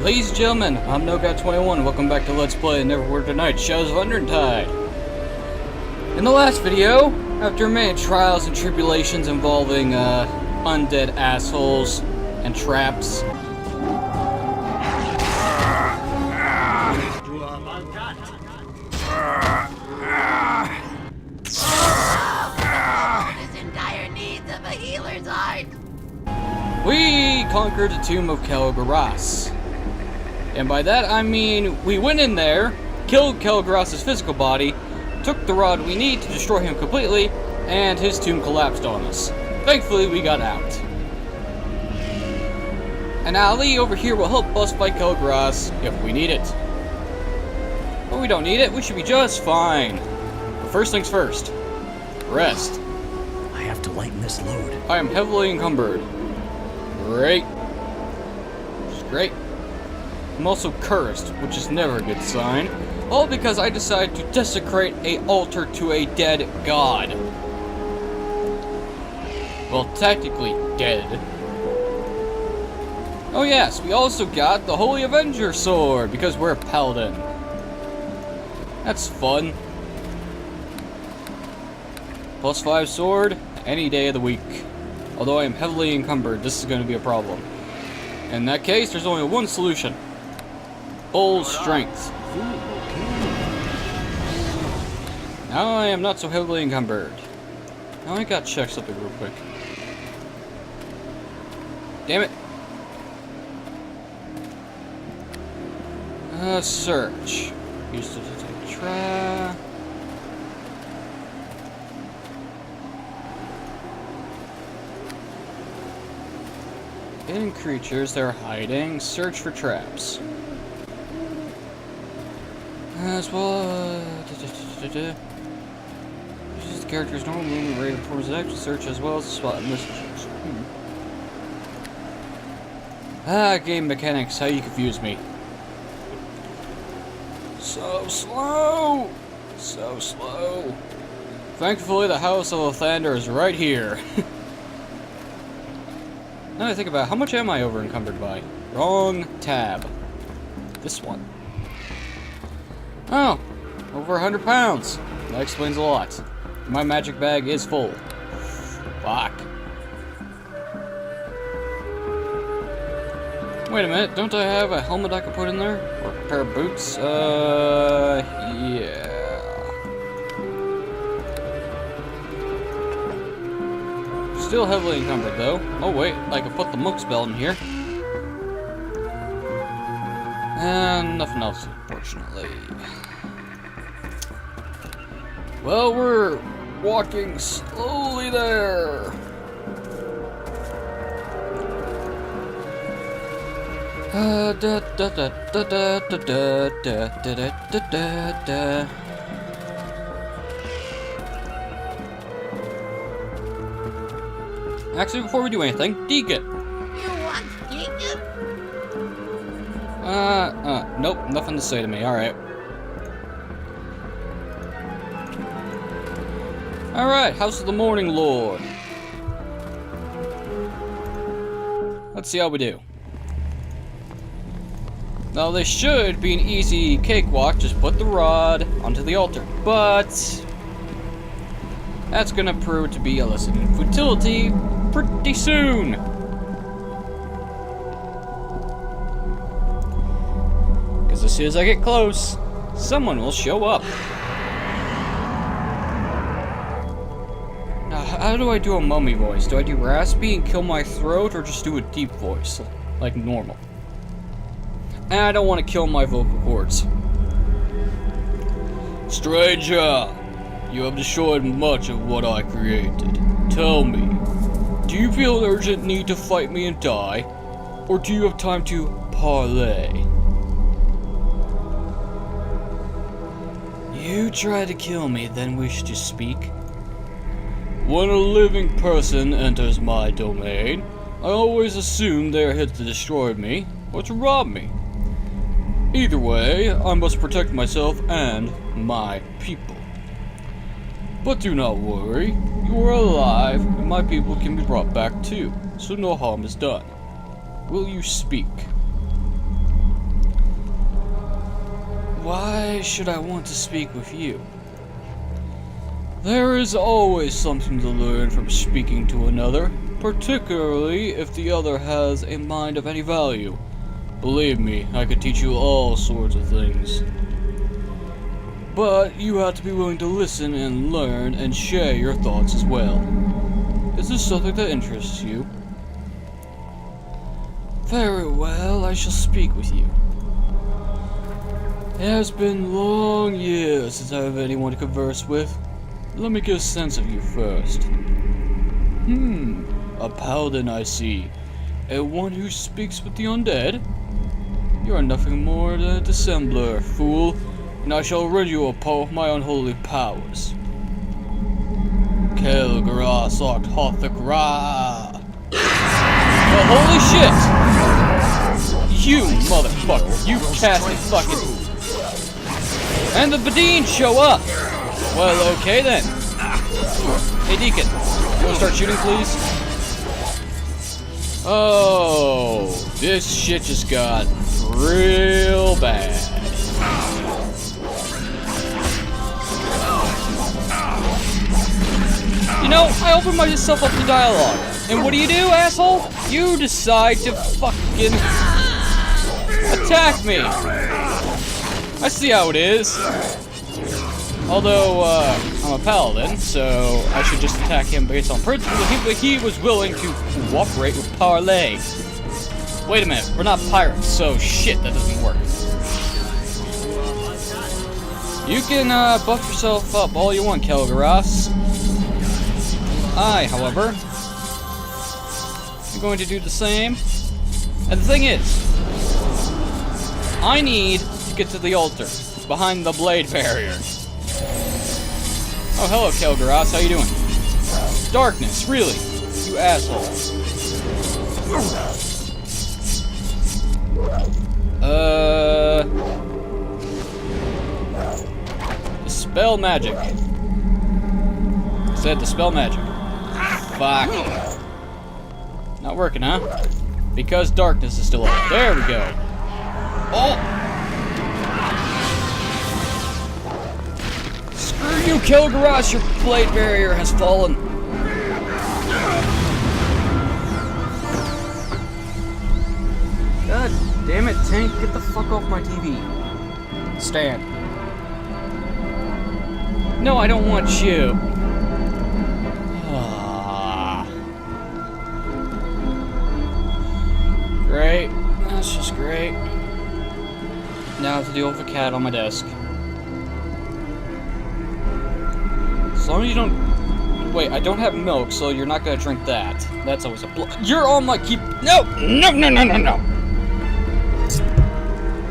Ladies and gentlemen, I'm NoGuy21. Welcome back to Let's Play Neverwinter Tonight, Shadows of Undrentide. In the last video, after many trials and tribulations involving undead assholes and traps, we conquered the tomb of Kel-Garas. And by that I mean we went in there, killed Kel-Garas' physical body, took the rod we need to destroy him completely, and his tomb collapsed on us. Thankfully we got out. And Ali over here will help us fight Kel-Garas if we need it. But we don't need it, we should be just fine. But first things first, rest. I have to lighten this load. I am heavily encumbered. Great. Which is great. I'm also cursed, which is never a good sign. All because I decided to desecrate an altar to a dead god. Well, technically dead. Oh yes, we also got the Holy Avenger sword, because we're a paladin. That's fun. +5 sword, any day of the week. Although I am heavily encumbered, this is going to be a problem. In that case, there's only one solution. Full strength. Now I am not so heavily encumbered. Now I gotta check something real quick. Damn it. Search. Use to detect trap. Hidden creatures, they're hiding. Search for traps. As well, the character's normal movement rate performs an action search as well as spot messages. Game mechanics, how you confuse me. So slow! So slow. Thankfully, the House of Lathander is right here. Now I think about it, how much am I over encumbered by? Wrong tab. This one. Oh, over 100 pounds. That explains a lot. My magic bag is full. Fuck. Wait a minute, don't I have a helmet I can put in there? Or a pair of boots? Yeah. Still heavily encumbered though. Oh wait, I can put the monk's belt in here. And nothing else, unfortunately. Well, we're walking slowly there. Actually, before we do anything, Deacon. You want Deacon? Nope, nothing to say to me, alright. Alright, House of the Morning Lord. Let's see how we do. Now, this should be an easy cakewalk, just put the rod onto the altar, but that's gonna prove to be a lesson in futility pretty soon. Because as soon as I get close, someone will show up. Now, how do I do a mummy voice? Do I do raspy and kill my throat, or just do a deep voice, like normal? And I don't want to kill my vocal cords. Stranger, you have destroyed much of what I created. Tell me, do you feel an urgent need to fight me and die? Or do you have time to parley? You try to kill me, then wish to speak? When a living person enters my domain, I always assume they are here to destroy me or to rob me. Either way, I must protect myself and my people. But do not worry, you are alive and my people can be brought back too, so no harm is done. Will you speak? why should I want to speak with you? There is always something to learn from speaking to another, particularly if the other has a mind of any value. Believe me, I could teach you all sorts of things. But you have to be willing to listen and learn and share your thoughts as well. Is this something that interests you? Very well, I shall speak with you. It has been long years since I have anyone to converse with. Let me get a sense of you first. A paladin I see. And one who speaks with the undead? You are nothing more than a dissembler, fool, and I shall rid you of my unholy powers. Kel-Garas Ra. Oh, holy shit! You motherfucker, you casted fucking... And the Badines show up! Well, okay then. Hey, Deacon, you wanna start shooting, please? Oh, this shit just got real bad. You know, I opened myself up to dialogue. And what do, asshole? You decide to fucking attack me. I see how it is. Although, I'm a paladin, so I should just attack him based on principle, but he was willing to cooperate with Parley. Wait a minute, we're not pirates, so shit, that doesn't work. You can, buff yourself up all you want, Kel-Garas. I, however, am going to do the same. And the thing is, I need to get to the altar, behind the blade barrier. Oh, hello, Kel-Garas. How you doing? Darkness, really? You asshole. Dispel magic. Said dispel magic. Fuck. Not working, huh? Because darkness is still on. There we go. Oh! Screw you, Kel-Garas, your blade barrier has fallen. God damn it, Tank, get the fuck off my TV. Stand. No, I don't want you. Great. That's just great. Now I have to deal with a cat on my desk. As long as you don't... Wait, I don't have milk, so you're not gonna drink that. That's always a You're on my keep... No! No, no, no, no, no!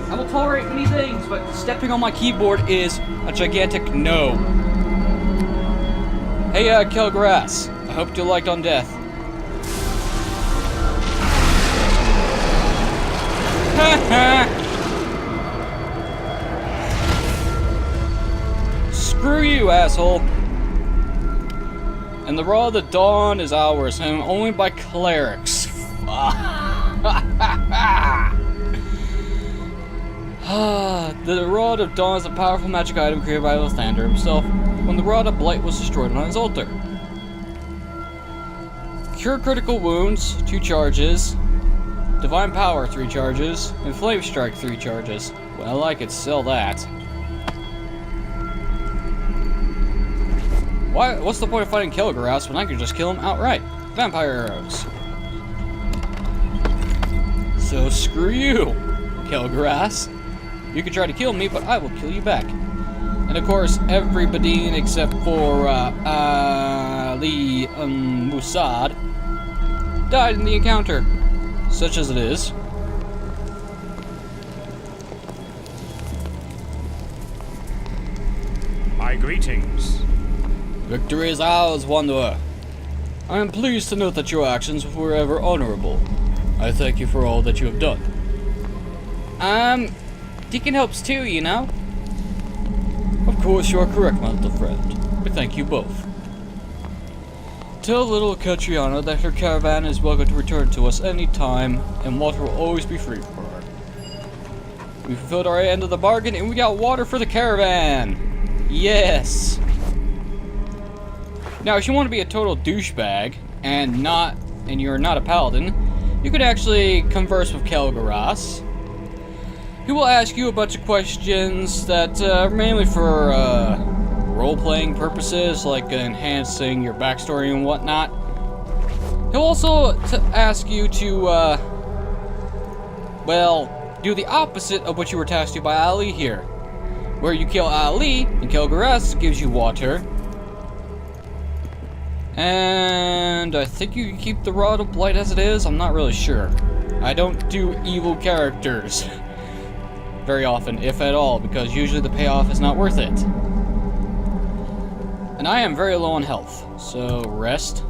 I will tolerate many things, but stepping on my keyboard is a gigantic no. Hey, Kel-Garas. I hope you liked On Death. Screw you, asshole. And the Raw of the Dawn is ours, and only by clerics. The Rod of Dawn is a powerful magic item created by Lathander himself when the Rod of Blight was destroyed on his altar. Cure critical wounds, 2 charges. Divine Power, 3 charges. And Flame Strike, 3 charges. Well, I could sell that. What's the point of fighting Kel-Garas when I can just kill him outright? Vampire arrows. So screw you, Kel-Garas. You can try to kill me, but I will kill you back. And of course, every Badine except for Ali Musad died in the encounter. Such as it is. My greetings. Victory is ours, Wanderer. I am pleased to note that your actions were ever honorable. I thank you for all that you have done. Deacon helps too, you know? Of course, you are correct, my little friend. We thank you both. Tell little Catriona that her caravan is welcome to return to us any time, and water will always be free for her. We fulfilled our end of the bargain, and we got water for the caravan! Yes! Now, if you want to be a total douchebag, and you're not a paladin, you could actually converse with Kel-Garas. He will ask you a bunch of questions that are mainly for role-playing purposes, like enhancing your backstory and whatnot. He'll also ask you to, well, do the opposite of what you were tasked to by Ali here. Where you kill Ali, and Kel-Garas gives you water. And I think you can keep the Rod of Blight as it is. I'm not really sure. I don't do evil characters very often, if at all, because usually the payoff is not worth it. And I am very low on health, so rest.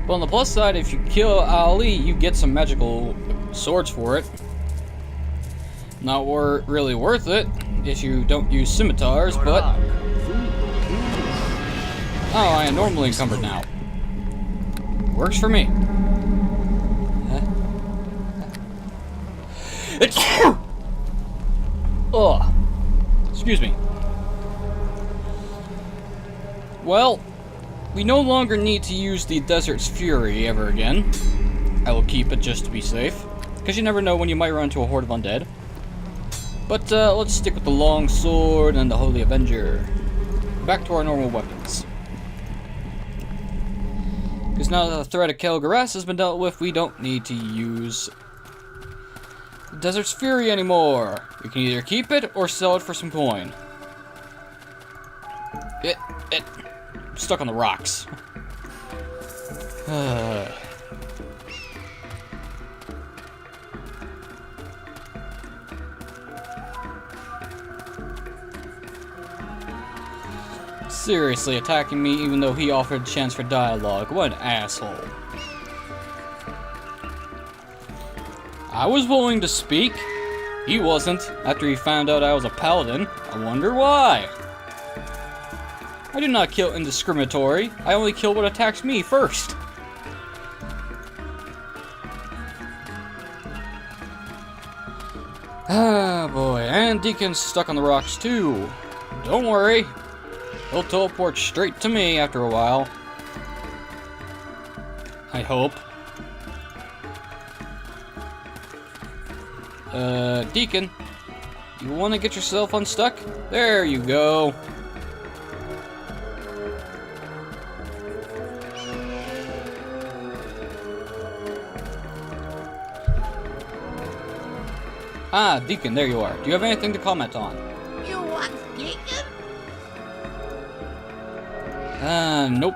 But on the plus side, if you kill Ali, you get some magical swords for it. Not really worth it if you don't use scimitars, but... Oh, I am normally encumbered now. Works for me. Oh, excuse me. Well, we no longer need to use the Desert's Fury ever again. I will keep it just to be safe, because you never know when you might run into a horde of undead. But let's stick with the Long Sword and the Holy Avenger. Back to our normal weapons. Because now that the threat of Kel-Garas has been dealt with, we don't need to use the Desert's Fury anymore. We can either keep it or sell it for some coin. I'm stuck on the rocks. Seriously, attacking me even though he offered a chance for dialogue. What an asshole. I was willing to speak. He wasn't, after he found out I was a paladin. I wonder why. I do not kill indiscriminatory. I only kill what attacks me first. Ah, boy. And Deacon's stuck on the rocks, too. Don't worry. He'll teleport straight to me after a while. I hope. Deacon, you want to get yourself unstuck? There you go. Ah, Deacon, there you are. Do you have anything to comment on? You want Deacon? Nope.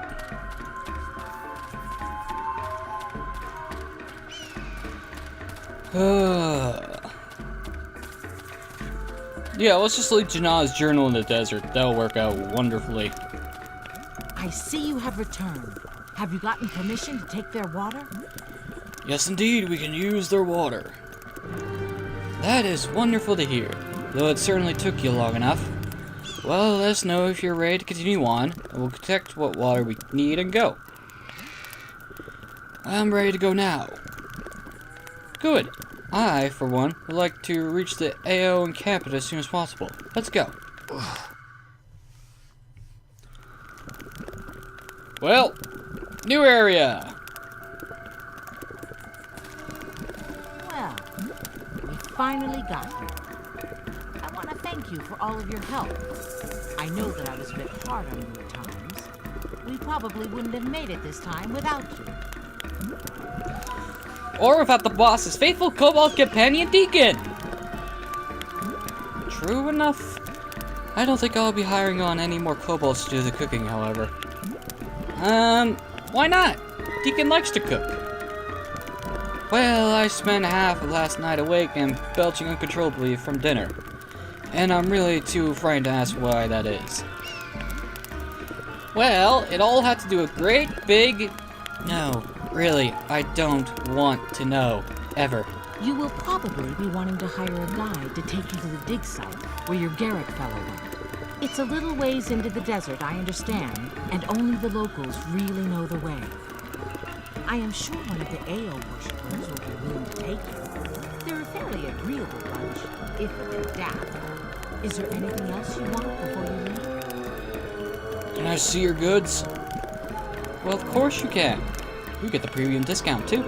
Yeah, let's just leave Janah's journal in the desert. That'll work out wonderfully. I see you have returned. Have you gotten permission to take their water? Yes, indeed, we can use their water. That is wonderful to hear, though it certainly took you long enough. Well, let us know if you're ready to continue on, and we'll detect what water we need and go. I'm ready to go now. Good. I, for one, would like to reach the Ao Encampment as soon as possible. Let's go. Well, new area. Well, we finally got here. I want to thank you for all of your help. I know that I was a bit hard on you at times. We probably wouldn't have made it this time without you. Or without the boss's faithful kobold companion, Deacon! True enough. I don't think I'll be hiring on any more kobolds to do the cooking, however. Why not? Deacon likes to cook. Well, I spent half of last night awake and belching uncontrollably from dinner. And I'm really too frightened to ask why that is. Well, it all had to do with great big... No, really, I don't want to know. Ever. You will probably be wanting to hire a guide to take you to the dig site where your Garrett fellow went. It's a little ways into the desert, I understand, and only the locals really know the way. I am sure one of the Ao worshippers will be willing to take you. They're a fairly agreeable bunch, if a bit daft. Is there anything else you want before you leave? Can I see your goods? Well, of course you can. You get the premium discount, too.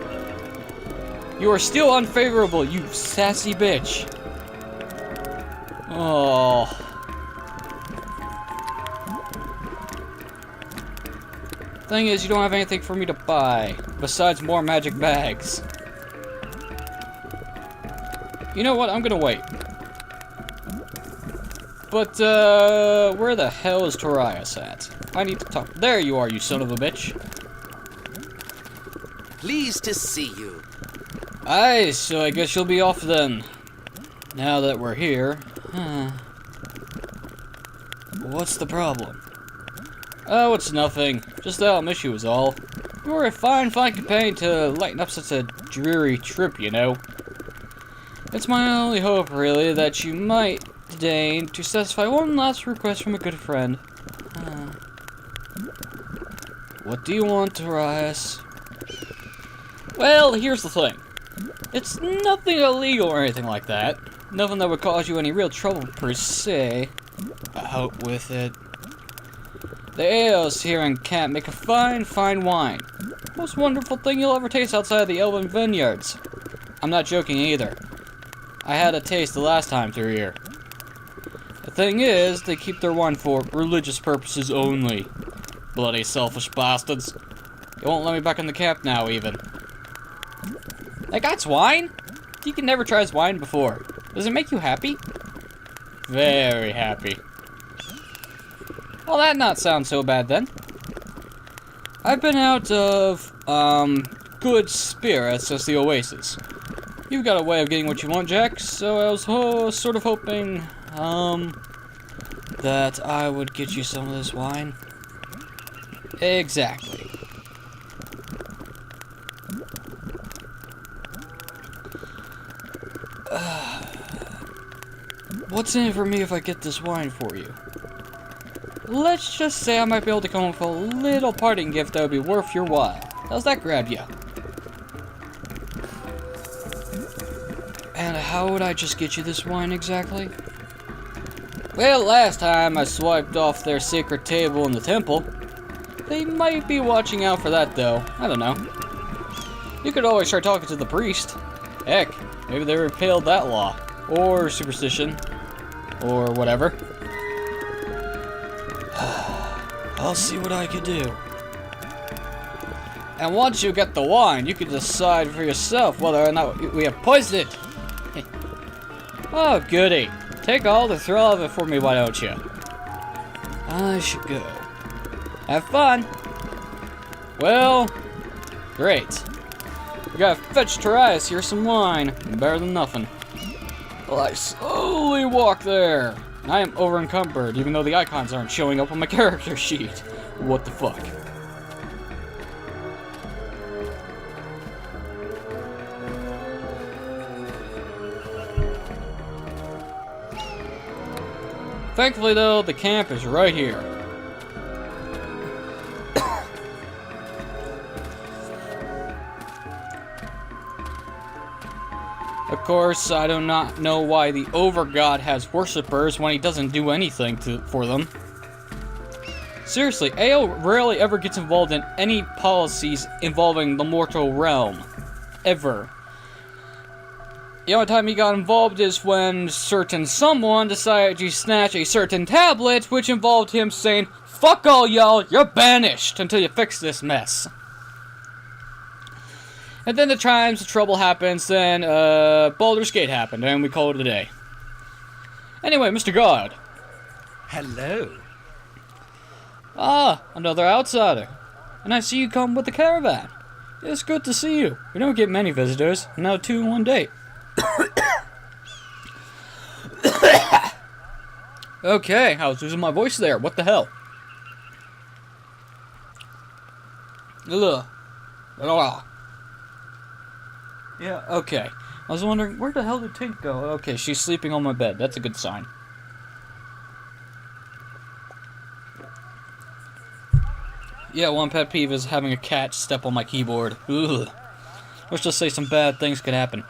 You are still unfavorable, you sassy bitch. Oh. Thing is, you don't have anything for me to buy, besides more magic bags. You know what? I'm gonna wait. But, where the hell is Torias at? I need to talk. There you are, you son of a bitch. Pleased to see you. Aye, so I guess you'll be off then. Now that we're here. What's the problem? Oh, it's nothing. Just that I'll miss you is all. You were a fine companion to lighten up such a dreary trip, you know. It's my only hope, really, that you might deign to satisfy one last request from a good friend. What do you want, Torias? Well, here's the thing. It's nothing illegal or anything like that. Nothing that would cause you any real trouble, per se. Out with it. The ales here in camp make a fine wine. Most wonderful thing you'll ever taste outside of the Elven vineyards. I'm not joking either. I had a taste the last time through here. The thing is, they keep their wine for religious purposes only. Bloody selfish bastards. They won't let me back in the camp now, even. That guy's wine? You can never try his wine before. Does it make you happy? Very happy. Well, that not sound so bad then. I've been out of, good spirits as the Oasis. You've got a way of getting what you want, Jack, so I was sort of hoping, that I would get you some of this wine. Exactly. What's in it for me if I get this wine for you? Let's just say I might be able to come up with a little parting gift that would be worth your while. How's that grab you? And how would I just get you this wine exactly? Well, last time I swiped off their sacred table in the temple. They might be watching out for that though. I don't know. You could always try talking to the priest. Heck, maybe they repealed that law. Or superstition. Or whatever. I'll see what I can do. And once you get the wine, you can decide for yourself whether or not we have poisoned it. Oh, goody. Take all the thrill of it for me, why don't you? I should go. Have fun. Well, great. We gotta fetch Torias here some wine. Better than nothing. Well, I slowly walk there. I am over encumbered, even though the icons aren't showing up on my character sheet. What the fuck? Thankfully, though, the camp is right here. Of course, I do not know why the Overgod has worshippers when he doesn't do anything for them. Seriously, Ao rarely ever gets involved in any policies involving the mortal realm. Ever. The only time he got involved is when certain someone decided to snatch a certain tablet, which involved him saying, "Fuck all y'all, you're banished until you fix this mess." And then the times the trouble happens, then Baldur's Gate happened, and we call it a day. Anyway, Mr. God. Hello. Ah, another outsider. And I see you come with the caravan. It's good to see you. We don't get many visitors, now 2 in one day. Okay, I was losing my voice there. What the hell? Ugh. Ugh. Yeah, okay. I was wondering, where the hell did Tink go? Okay, she's sleeping on my bed. That's a good sign. Yeah, one pet peeve is having a cat step on my keyboard. Ugh. Let's just say some bad things could happen.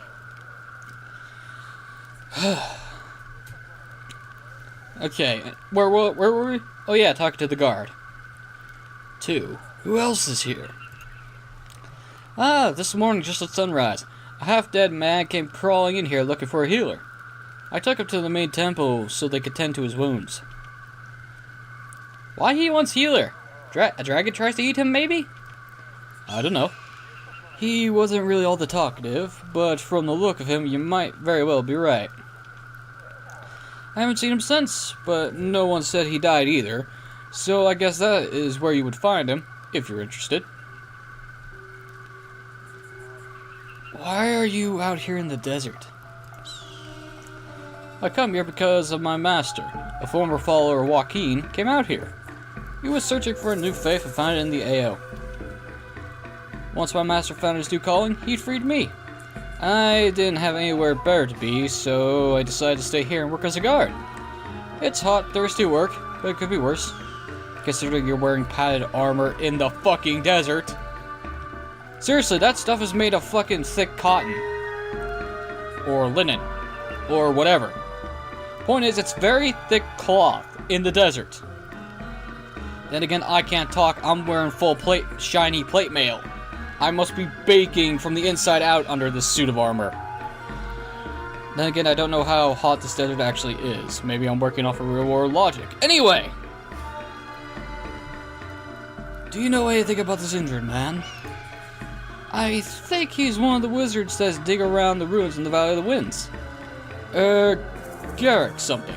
Okay, where were we? Oh yeah, talking to the guard. 2. Who else is here? Ah, this morning just at sunrise, a half-dead man came crawling in here looking for a healer. I took him to the main temple so they could tend to his wounds. Why he wants healer? A dragon tries to eat him, maybe? I don't know. He wasn't really all that talkative, but from the look of him, you might very well be right. I haven't seen him since, but no one said he died either, so I guess that is where you would find him, if you're interested. Why are you out here in the desert? I come here because of my master. A former follower, Joaquin, came out here. He was searching for a new faith and found it in the Ao. Once my master found his new calling, he freed me. I didn't have anywhere better to be, so I decided to stay here and work as a guard. It's hot, thirsty work, but it could be worse. Considering you're wearing padded armor in the fucking desert. Seriously, that stuff is made of fucking thick cotton. Or linen. Or whatever. Point is, it's very thick cloth in the desert. Then again, I can't talk. I'm wearing full plate, shiny plate mail. I must be baking from the inside out under this suit of armor. Then again, I don't know how hot this desert actually is. Maybe I'm working off of real world logic. Anyway! Do you know anything about this injured man? I think he's one of the wizards that dig around the ruins in the Valley of the Winds. Garrick something.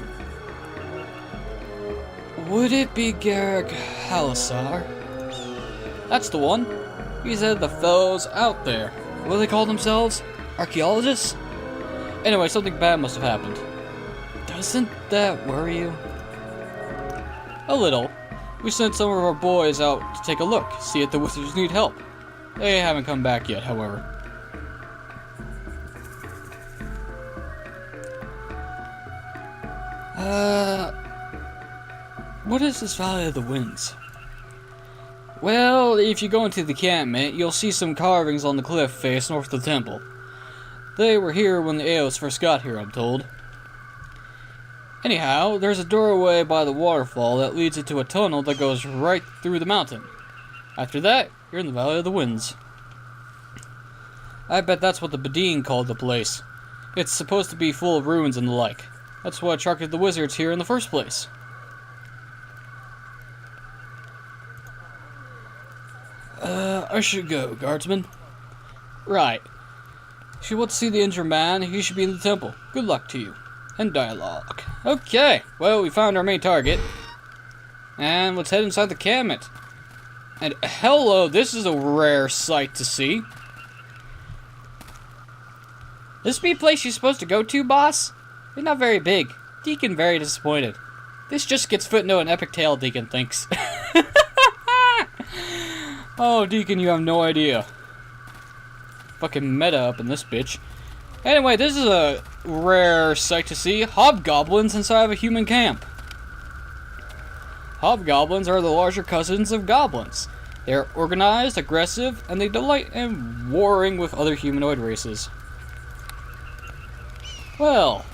Would it be Garrick Halasar? That's the one. He's head of the fellows out there. What do they call themselves? Archaeologists? Anyway, something bad must have happened. Doesn't that worry you? A little. We sent some of our boys out to take a look, see if the wizards need help. They haven't come back yet, however. What is this Valley of the Winds? Well, if you go into the encampment, you'll see some carvings on the cliff face north of the temple. They were here when the Aos first got here, I'm told. Anyhow, there's a doorway by the waterfall that leads into a tunnel that goes right through the mountain. After that, you're in the Valley of the Winds. I bet that's what the Badine called the place. It's supposed to be full of ruins and the like. That's what attracted the wizards here in the first place. I should go, guardsman. Right. If you want to see the injured man, he should be in the temple. Good luck to you. End dialogue. Okay, well, we found our main target. And let's head inside the encampment. And hello, this is a rare sight to see. This be a place you're supposed to go to, boss? It's not very big. Deacon very disappointed. This just gets footnote an epic tale, Deacon thinks. Oh, Deacon, you have no idea. Fucking meta up in this bitch. Anyway, this is a rare sight to see. Hobgoblins inside of a human camp. Hobgoblins are the larger cousins of goblins. They are organized, aggressive, and they delight in warring with other humanoid races. Well,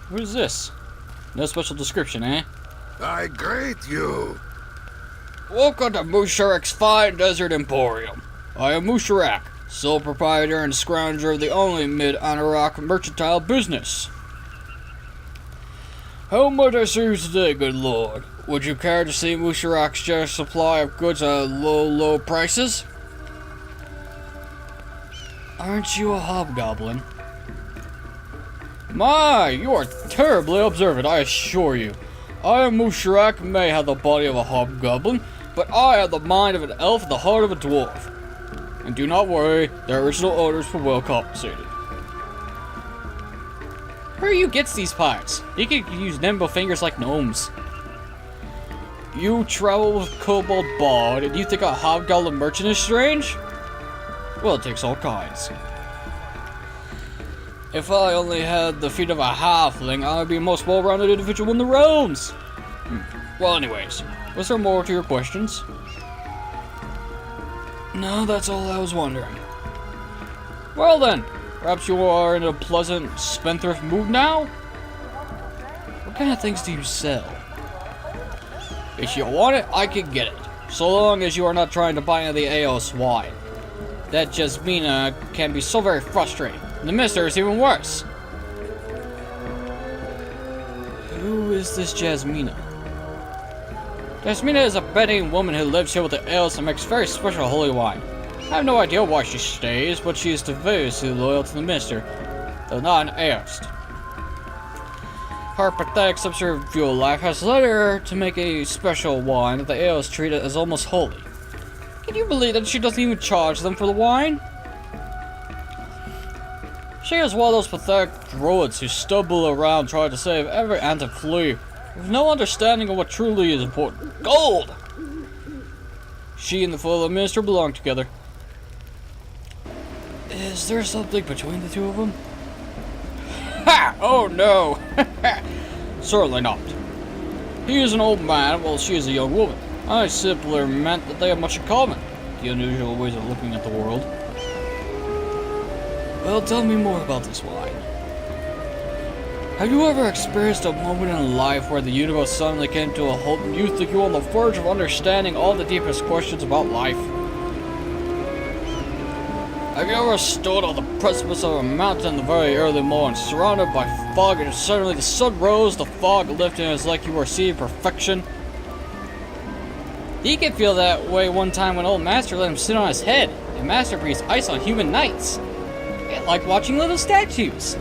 what is this? No special description, eh? I greet you. Welcome to Musharak's fine desert emporium. I am Musharak, sole proprietor and scrounger of the only mid-Anorak mercantile business. How might I serve you today, good lord? Would you care to see Musharak's generous supply of goods at low prices? Aren't you a hobgoblin? My, you are terribly observant, I assure you. I am Musharak, may have the body of a hobgoblin, but I have the mind of an elf and the heart of a dwarf. And do not worry, their original owners were well compensated. Where you gets these parts? He can use nimble fingers like gnomes. You travel with Kobold Bard, and you think a hobgoblin merchant is strange? Well, it takes all kinds. If I only had the feet of a halfling, I would be the most well-rounded individual in the realms. Well, anyways, was there more to your questions? No, that's all I was wondering. Well then, perhaps you are in a pleasant spendthrift mood now? What kind of things do you sell? If you want it, I can get it. So long as you are not trying to buy any of the Ao's wine. That Jasmina can be so very frustrating. And the mister is even worse. Who is this Jasmina? Jasmina is a betting woman who lives here with the Aos and makes very special holy wine. I have no idea why she stays, but she is devotedly loyal to the mister, though not an Aost. Her pathetic subterfugal life has led her to make a special wine that the Aos treat as almost holy. Can you believe that she doesn't even charge them for the wine? She is one of those pathetic druids who stumble around trying to save every ant and flea, with no understanding of what truly is important. Gold! She and the fellow minister belong together. Is there something between the two of them? Ha! Oh no! Certainly not. He is an old man while she is a young woman. I simply meant that they have much in common. The unusual ways of looking at the world. Well, tell me more about this wine. Have you ever experienced a moment in life where the universe suddenly came to a halt and you think you're on the verge of understanding all the deepest questions about life? Have you ever stood on the precipice of a mountain in the very early morning, surrounded by fog, and suddenly the sun rose, the fog lifted, and it's like you were seeing perfection? He could feel that way one time when old Master let him sit on his head, and Master breathed ice on human knights. It like watching little statues.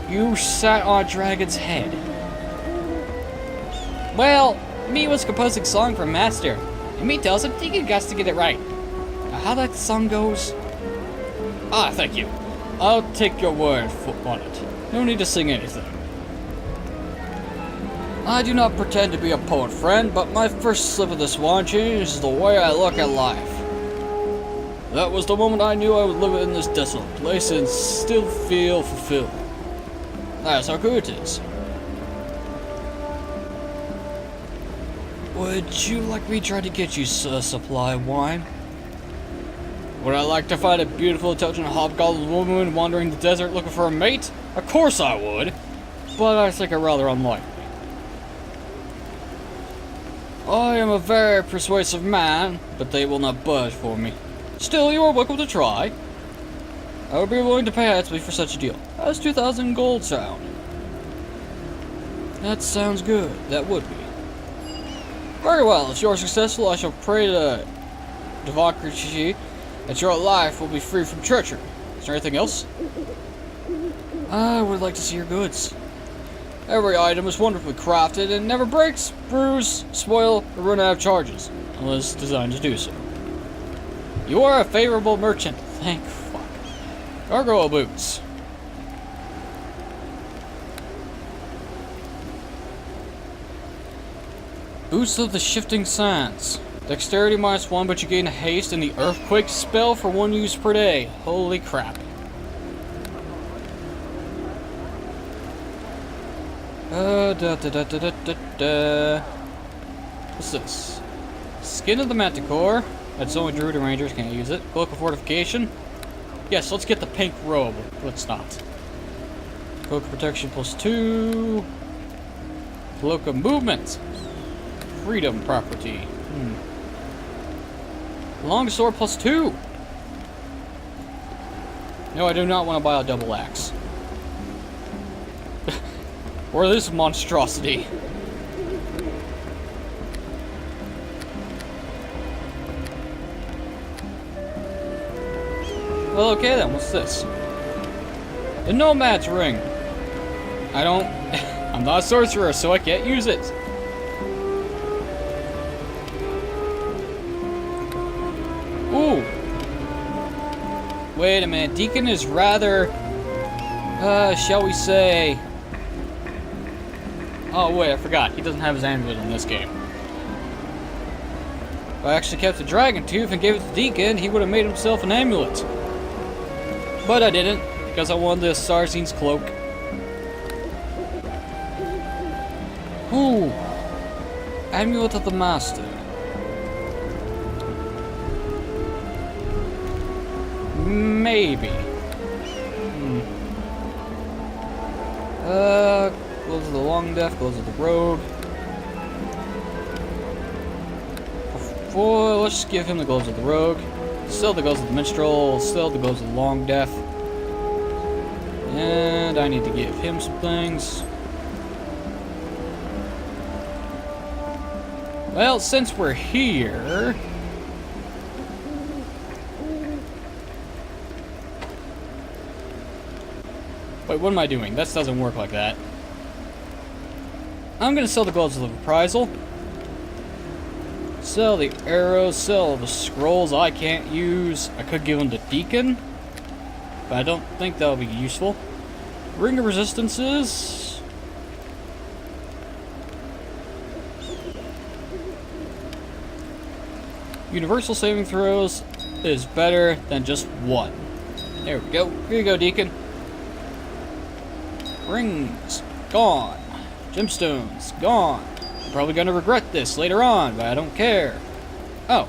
You sat on a dragon's head. Well, me was composing song for Master, and me tells him Deacon got to get it right. Now how that song goes? Ah, thank you. I'll take your word on it. No need to sing anything. I do not pretend to be a poet, friend, but my first slip of this wine changes the way I look at life. That was the moment I knew I would live in this desolate place and still feel fulfilled. That's how good it is. Would you like me to try to get you a supply of wine? Would I like to find a beautiful, intelligent hobgoblin woman wandering the desert looking for a mate? Of course I would, but I think it rather unlikely. I am a very persuasive man, but they will not budge for me. Still, you are welcome to try. I would be willing to pay handsomely for such a deal. How does 2,000 gold sound? That sounds good. That would be. Very well. If you are successful, I shall pray to Devakrishi that your life will be free from treachery. Is there anything else? I would like to see your goods. Every item is wonderfully crafted and never breaks, bruise, spoil, or run out of charges, unless designed to do so. You are a favorable merchant. Thank fuck. Gargoyle boots. Boots of the Shifting Sands. Dexterity -1, but you gain a haste and the earthquake spell for 1 use per day. Holy crap. What's this? Skin of the Manticore. That's only Druid and Rangers can't use it. Cloak of Fortification. Yes, let's get the pink robe. Let's not. Cloak of Protection +2. Cloak of Movement. Freedom property. Longsword +2. No, I do not want to buy a double axe. Or this monstrosity. Well, okay then, what's this? The Nomad's Ring. I'm not a sorcerer, so I can't use it. Ooh. Wait a minute, Deacon is rather, shall we say... Oh wait, I forgot. He doesn't have his amulet in this game. If I actually kept the dragon tooth and gave it to Deacon, he would have made himself an amulet. But I didn't, because I wanted the Sarzine's cloak. Ooh. Amulet of the Master. Maybe. Gloves of the Long Death, Gloves of the Rogue. Let's just give him the Gloves of the Rogue. Sell the Gloves of the Minstrel, sell the Gloves of the Long Death. And I need to give him some things. Well, since we're here... Wait, what am I doing? That doesn't work like that. I'm gonna sell the Gloves of the Reprisal. Sell the arrows, sell the scrolls I can't use. I could give them to Deacon, but I don't think that'll be useful. Ring of Resistances. Universal saving throws is better than just one. There we go. Here you go, Deacon. Rings, gone. Gemstones, gone. I'm probably gonna regret this later on, but I don't care. Oh.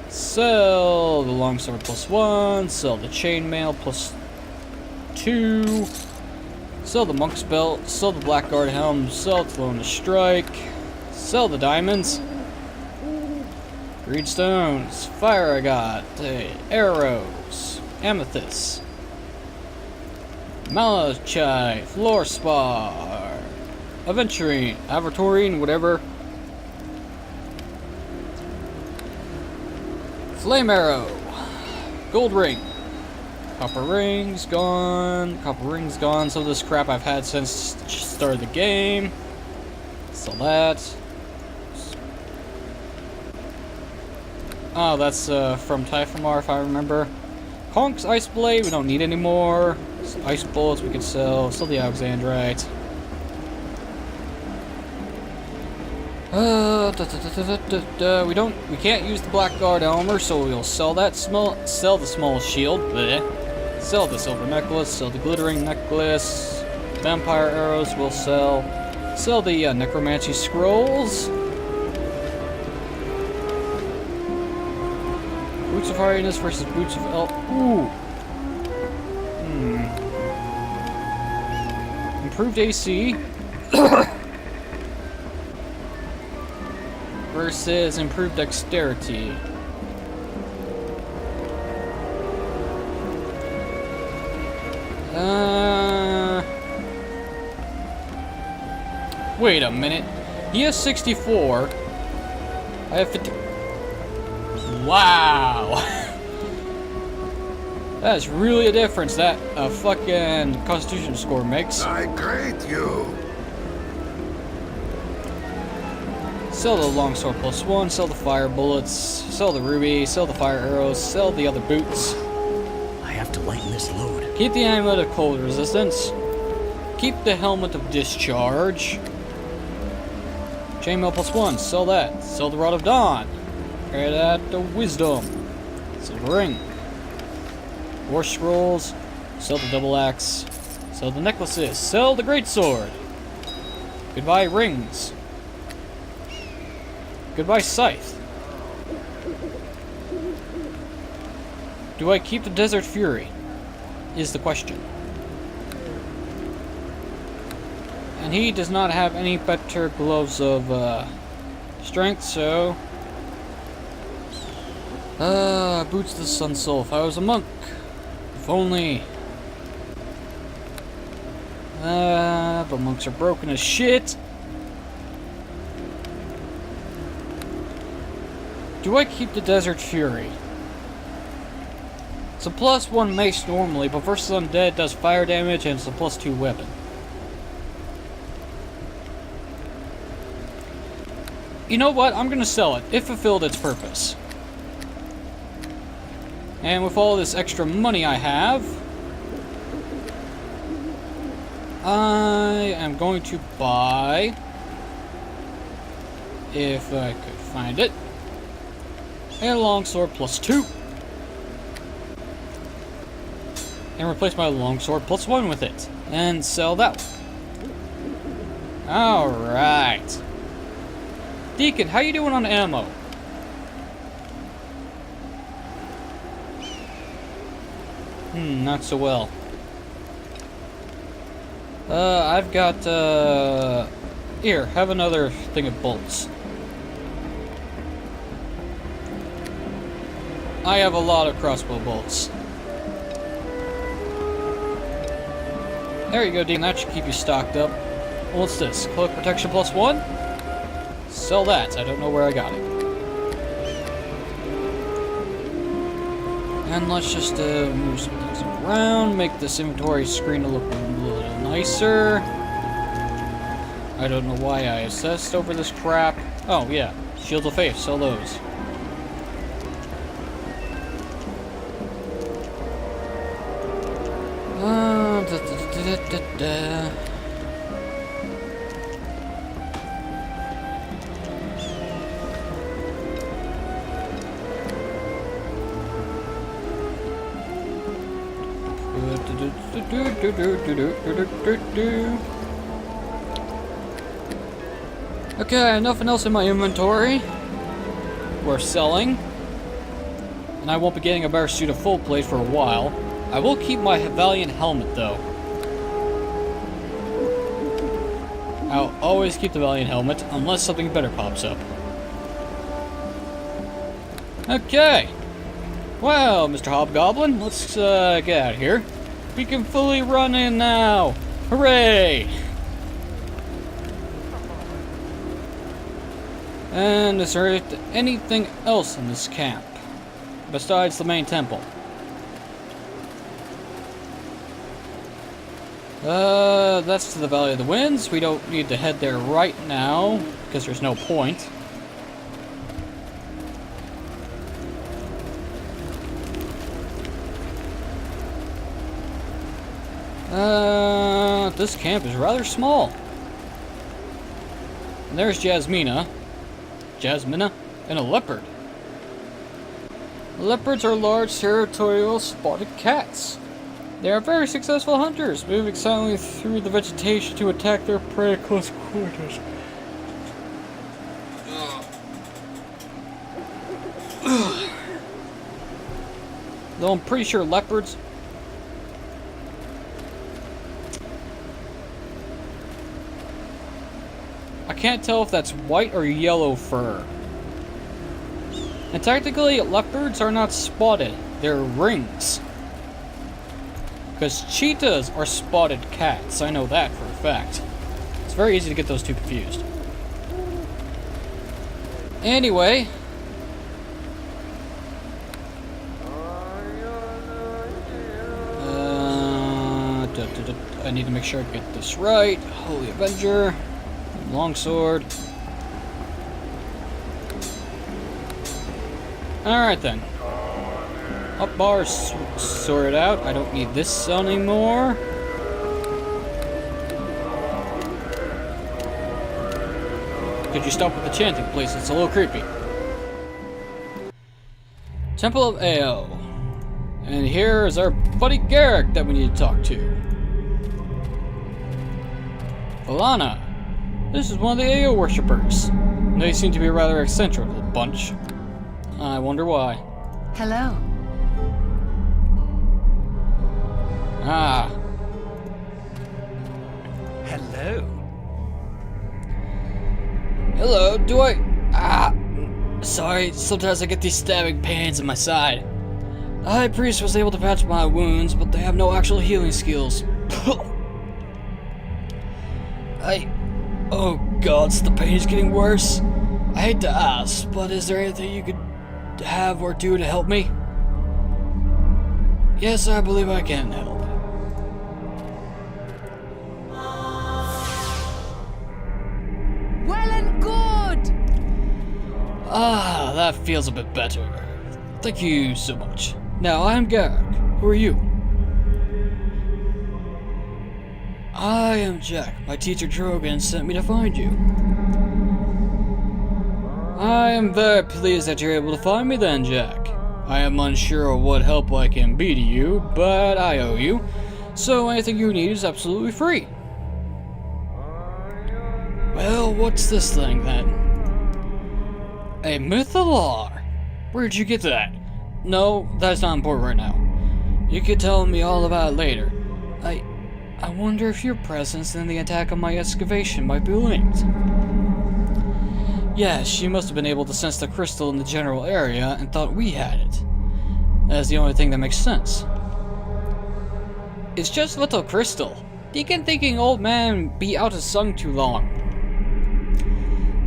Sell the longsword +1, sell the chainmail +2, sell the monk's belt, sell the blackguard helm, sell Throne to Strike, sell the diamonds, greed stones, fire agate, arrows, amethyst, malachite, fluorspar, aventurine, whatever. Flame arrow, gold ring, copper rings gone, Some of this crap I've had since the start of the game. Sell that. Oh, that's from Typhimar, if I remember. Conk's Ice Blade, we don't need anymore. Ice Bullets we can sell. Sell the Alexandrite. We can't use the Blackguard Elmer, so we'll sell that. Sell the small shield. Bleh. Sell the silver necklace. Sell the glittering necklace. Vampire arrows we'll sell. Sell the necromancy scrolls. Boots of Hardiness versus Boots of Ooh. Improved AC. Versus improved dexterity. Wait a minute. He has 64. I have 50. Wow. That's really a difference that a fucking Constitution score makes. I greet you. Sell the longsword +1, sell the fire bullets, sell the ruby, sell the fire arrows, sell the other boots. I have to lighten this load. Keep the amulet of cold resistance. Keep the helmet of discharge. Chainmail +1, sell that. Sell the rod of dawn. Add that to wisdom. Sell the ring. War scrolls. Sell the double axe. Sell the necklaces. Sell the greatsword. Goodbye rings. Goodbye scythe. Do I keep the Desert Fury? Is the question. And he does not have any better gloves of strength, so... Boots of the Sun Soul. If I was a monk. If only... but monks are broken as shit. Do I keep the Desert Fury? It's a +1 mace normally, but versus undead it does fire damage and it's a +2 weapon. You know what? I'm gonna sell it. It fulfilled its purpose. And with all this extra money I have, I am going to buy, if I could find it, a longsword +2. And replace my longsword +1 with it. And sell that one. Alright. Deacon, how you doing on ammo? Not so well. I've got, here, have another thing of bolts. I have a lot of crossbow bolts. There you go, Dean. That should keep you stocked up. What's this? Cloak protection +1? Sell that. I don't know where I got it. And let's just move some things around, make this inventory screen look a little nicer. I don't know why I obsessed over this crap. Oh, yeah. Shield of Faith. Sell those. Okay, nothing else in my inventory worth selling. And I won't be getting a better suit of full plate for a while. I will keep my Valiant helmet though. I'll always keep the Valiant helmet unless something better pops up. Okay. Well, Mr. Hobgoblin, let's get out of here. We can fully run in now. Hooray! And is there anything else in this camp besides the main temple? That's to the Valley of the Winds. We don't need to head there right now because there's no point. This camp is rather small. And there's Jasmina, and a leopard. Leopards are large, territorial, spotted cats. They are very successful hunters, moving silently through the vegetation to attack their prey at close quarters. Though I'm pretty sure leopards... I can't tell if that's white or yellow fur. And technically, leopards are not spotted, they're rings. Because cheetahs are spotted cats, I know that for a fact. It's very easy to get those two confused. Anyway. I need to make sure I get this right. Holy Avenger. Longsword. Alright then. Up bars sorted out. I don't need this anymore. Could you stop with the chanting, please? It's a little creepy. Temple of Ao. And here is our buddy Garrick that we need to talk to. Alana. This is one of the Ao worshippers. They seem to be a rather eccentric little bunch. I wonder why. Hello. Ah. Hello. Hello, do I... Sorry, sometimes I get these stabbing pains in my side. The High Priest was able to patch my wounds, but they have no actual healing skills. Oh gods, the pain is getting worse. I hate to ask, but is there anything you could have or do to help me? Yes, I believe I can help. Well and good! Ah, that feels a bit better. Thank you so much. Now, I'm Garrick. Who are you? I am Jack. My teacher Drogan sent me to find you. I am very pleased that you're able to find me then, Jack. I am unsure of what help I can be to you, but I owe you, so anything you need is absolutely free. Well, what's this thing then? A Mythalar? Where'd you get that? No, that's not important right now. You could tell me all about it later. I wonder if your presence and the attack on my excavation might be linked. Yes, she must have been able to sense the crystal in the general area and thought we had it. That's the only thing that makes sense. It's just a little crystal. Deacon thinking old man be out of sun too long.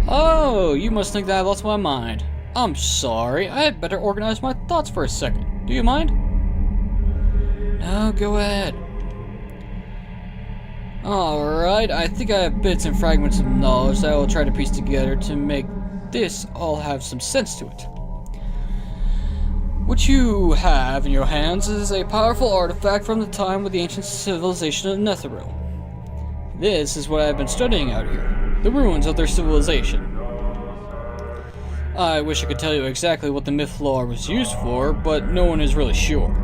Oh, you must think that I lost my mind. I'm sorry, I had better organize my thoughts for a second. Do you mind? No, go ahead. Alright, I think I have bits and fragments of knowledge that I will try to piece together to make this all have some sense to it. What you have in your hands is a powerful artifact from the time of the ancient civilization of Netheril. This is what I've been studying out here, the ruins of their civilization. I wish I could tell you exactly what the Mythallar was used for, but no one is really sure.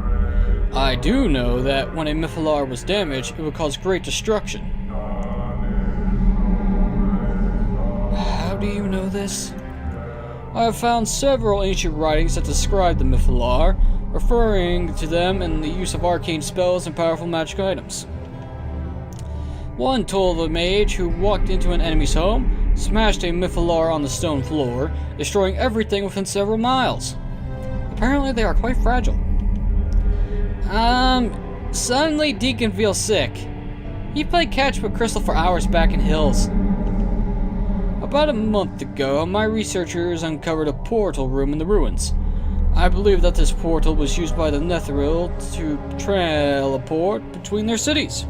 I do know that when a Mythallar was damaged, it would cause great destruction. How do you know this? I have found several ancient writings that describe the Mythallar, referring to them in the use of arcane spells and powerful magic items. One told of a mage who walked into an enemy's home, smashed a Mythallar on the stone floor, destroying everything within several miles. Apparently they are quite fragile. Suddenly Deacon feels sick. He played catch with Crystal for hours back in Hills. About a month ago, my researchers uncovered a portal room in the ruins. I believe that this portal was used by the Netheril to teleport between their cities.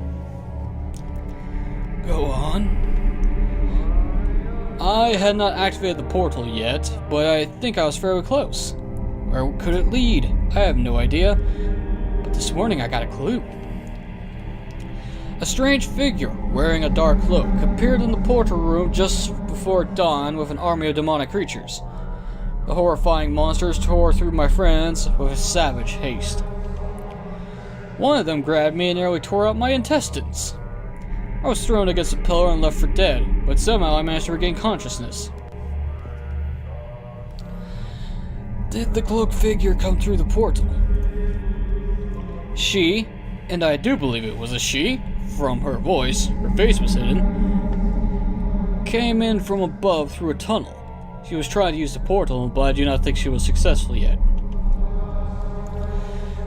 Go on. I had not activated the portal yet, but I think I was fairly close. Where could it lead? I have no idea. But this morning I got a clue. A strange figure, wearing a dark cloak, appeared in the portal room just before dawn with an army of demonic creatures. The horrifying monsters tore through my friends with savage haste. One of them grabbed me and nearly tore out my intestines. I was thrown against a pillar and left for dead, but somehow I managed to regain consciousness. Did the cloaked figure come through the portal? She, and I do believe it was a she, from her voice, her face was hidden, came in from above through a tunnel. She was trying to use the portal, but I do not think she was successful yet.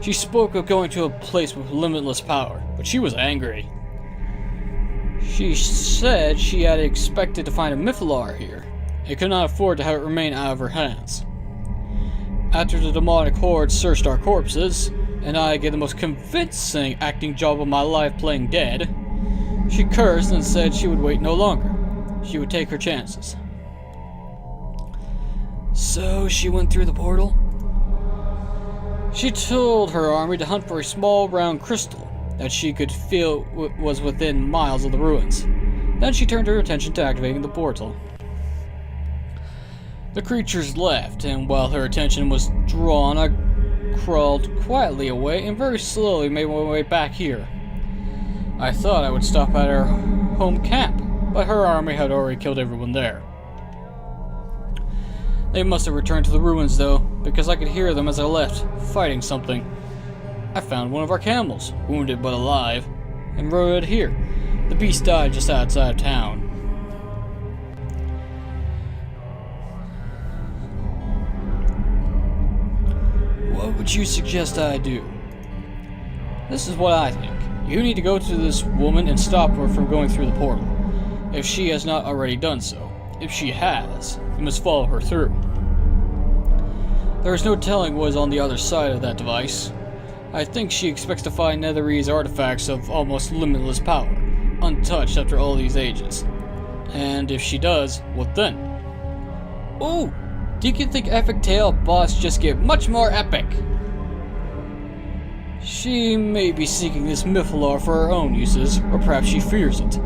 She spoke of going to a place with limitless power, but she was angry. She said she had expected to find a Mythallar here, and could not afford to have it remain out of her hands. After the demonic horde searched our corpses, and I gave the most convincing acting job of my life playing dead, she cursed and said she would wait no longer. She would take her chances. So she went through the portal? She told her army to hunt for a small round crystal that she could feel was within miles of the ruins. Then she turned her attention to activating the portal. The creatures left, and while her attention was drawn, I crawled quietly away and very slowly made my way back here. I thought I would stop at her home camp, but her army had already killed everyone there. They must have returned to the ruins though, because I could hear them as I left, fighting something. I found one of our camels, wounded but alive, and rode it here. The beast died just outside of town. What would you suggest I do? This is what I think. You need to go to this woman and stop her from going through the portal, if she has not already done so. If she has, you must follow her through. There is no telling what is on the other side of that device. I think she expects to find Netherese artifacts of almost limitless power, untouched after all these ages. And if she does, what then? Ooh! Do you think epic tale boss just get much more epic? She may be seeking this Mythallar for her own uses, or perhaps she fears it.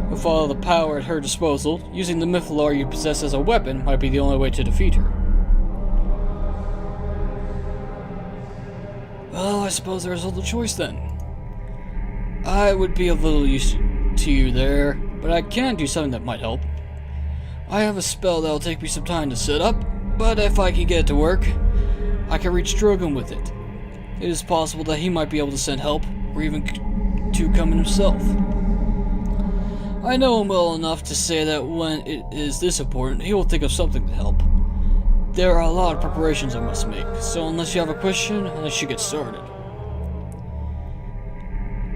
With all the power at her disposal, using the Mythallar you possess as a weapon might be the only way to defeat her. Well, I suppose there's little choice then. I would be of little use to you there, but I can do something that might help. I have a spell that'll take me some time to set up, but if I can get it to work, I can reach Drogon with it. It is possible that he might be able to send help, or even to come in himself. I know him well enough to say that when it is this important, he will think of something to help. There are a lot of preparations I must make, so unless you have a question, I should get started.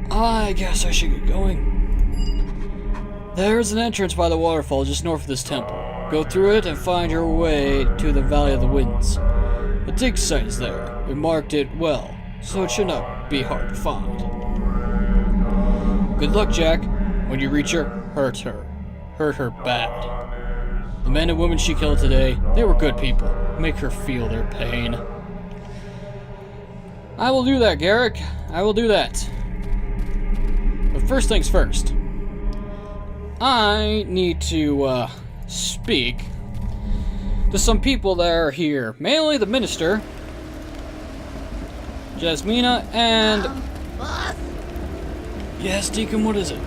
I guess I should get going. There is an entrance by the waterfall just north of this temple. Go through it and find your way to the Valley of the Winds. The dig site is there. We marked it well, so it should not be hard to find. Good luck, Jack. When you reach her, hurt her. Hurt her bad. The men and women she killed today, they were good people. Make her feel their pain. I will do that, Garrick. I will do that. But first things first. I need to, speak to some people that are here. Mainly the minister, Jasmina, and... Boss? Yes, Deacon, what is it?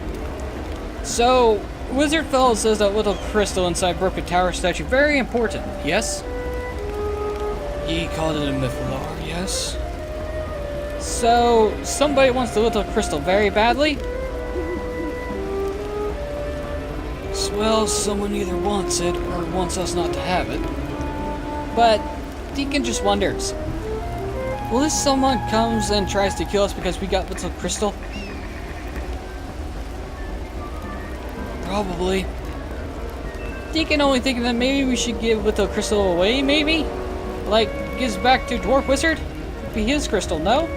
So, Wizard Fellow says that little crystal inside Broken Tower statue, very important, yes? He called it a Mythalar, yes? So, somebody wants the little crystal very badly? Well, someone either wants it or wants us not to have it. But Deacon just wonders, will this someone comes and tries to kill us because we got little crystal? Probably. Deacon only thinking that maybe we should give little crystal away, maybe? Like, gives back to Dwarf Wizard? It'd be his crystal, no?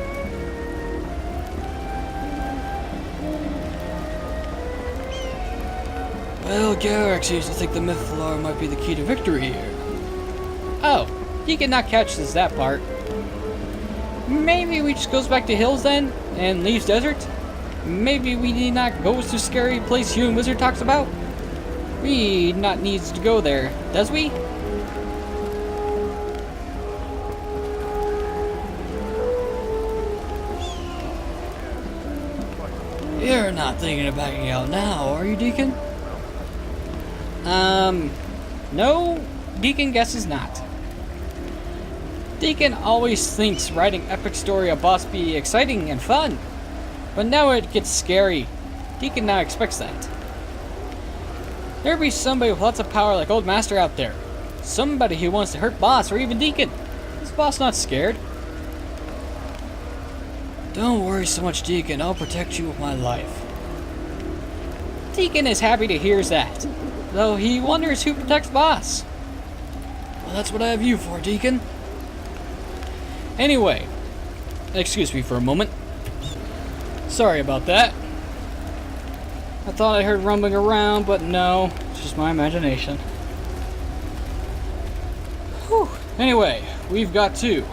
Well, Garrick seems to think the Mythalar might be the key to victory here. Oh, Deacon not catches that part. Maybe we just goes back to hills then, and leaves desert? Maybe we need not go to scary place you and Wizard talks about? We not needs to go there, does we? You're not thinking of backing out now, are you, Deacon? No, Deacon guesses not. Deacon always thinks writing epic story of boss be exciting and fun, but now it gets scary. Deacon now expects that. There be somebody with lots of power like Old Master out there. Somebody who wants to hurt boss or even Deacon. Is boss not scared? Don't worry so much, Deacon. I'll protect you with my life. Deacon is happy to hear that, though he wonders who protects boss. Well, that's what I have you for, Deacon. Anyway, excuse me for a moment. Sorry about that. I thought I heard rumbling around, but no, it's just my imagination. Whew. Anyway, we've got to